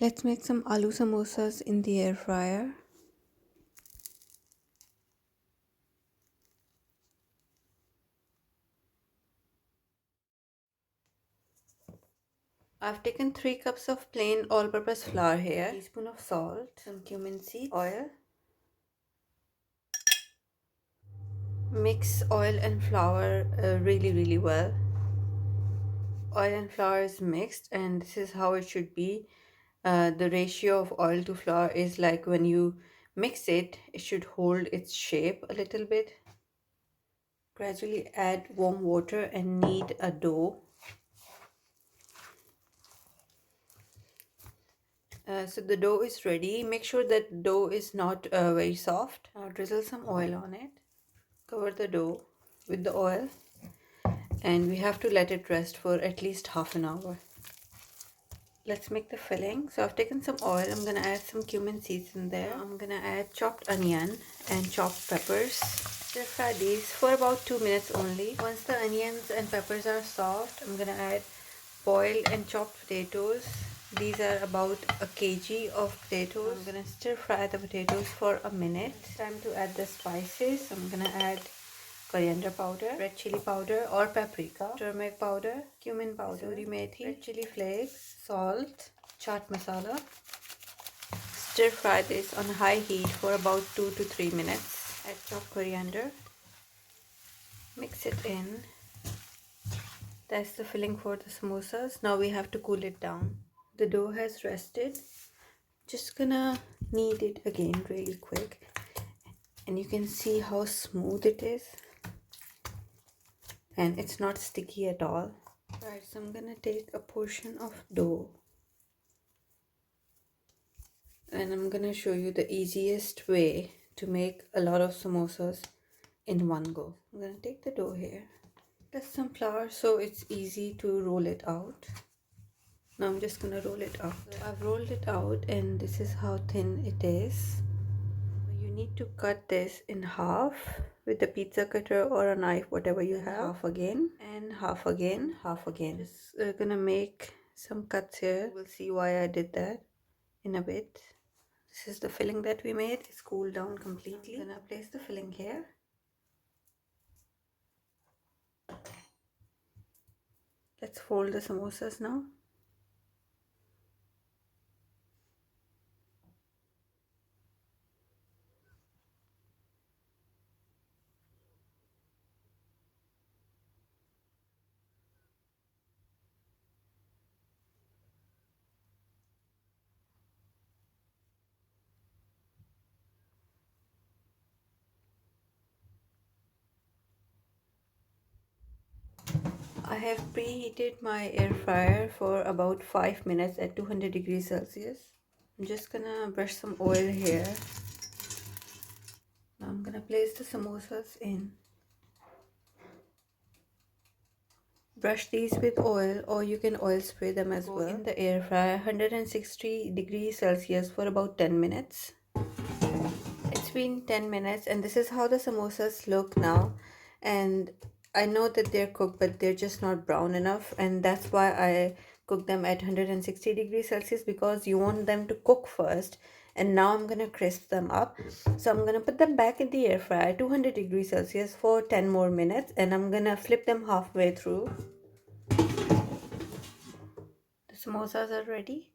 Let's make some aloo samosas in the air fryer. I've taken 3 cups of plain all-purpose flour here, a teaspoon of salt, some cumin seeds, oil. Mix oil and flour really well. Oil and flour is mixed, and this is how it should be. The ratio of oil to flour is like when you mix it, it should hold its shape a little bit. Gradually add warm water and knead a dough. So the dough is ready. Make sure that dough is not very soft. Now drizzle some oil on it. Cover the dough with the oil, and we have to let it rest for at least half an hour. Let's make the filling. So I've taken some oil. I'm gonna add some cumin seeds in there. I'm gonna add chopped onion and chopped peppers. Stir fry these for about 2 minutes only. Once the onions and peppers are soft, I'm gonna add boiled and chopped potatoes. These are about a kg of potatoes. I'm gonna stir fry the potatoes for a minute. It's time to add the spices. I'm gonna add coriander powder, red chili powder or paprika, turmeric powder, cumin powder, kasuri methi, red chili flakes, salt, chaat masala. Stir fry this on high heat for about 2 to 3 minutes. Add chopped coriander. Mix it in. That's the filling for the samosas. Now we have to cool it down. The dough has rested. Just gonna knead it again really quick, and you can see how smooth it is, and it's not sticky at all. Right, so I'm gonna take a portion of dough, and I'm gonna show you the easiest way to make a lot of samosas in one go. I'm gonna take the dough here, plus some flour so it's easy to roll it out. Now I'm just gonna roll it out. So I've rolled it out, and this is how thin it is. You need to cut this in half with a pizza cutter or a knife, whatever you have. Half again, and half again, half again. Just gonna make some cuts here. We'll see why I did that in a bit. This is the filling that we made. It's cooled down completely. I'm gonna place the filling here. Let's fold the samosas now. I have preheated my air fryer for about 5 minutes at 200 degrees Celsius. I'm just gonna brush some oil here. Now I'm gonna place the samosas in. Brush these with oil, or you can oil spray them as well. In the air fryer 160 degrees Celsius for about 10 minutes. It's been 10 minutes, and this is how the samosas look now. And I know that they're cooked, but they're just not brown enough, and that's why I cook them at 160 degrees Celsius, because you want them to cook first. And now I'm gonna crisp them up, so I'm gonna put them back in the air fryer 200 degrees Celsius for 10 more minutes, and I'm gonna flip them halfway through. The samosas are ready.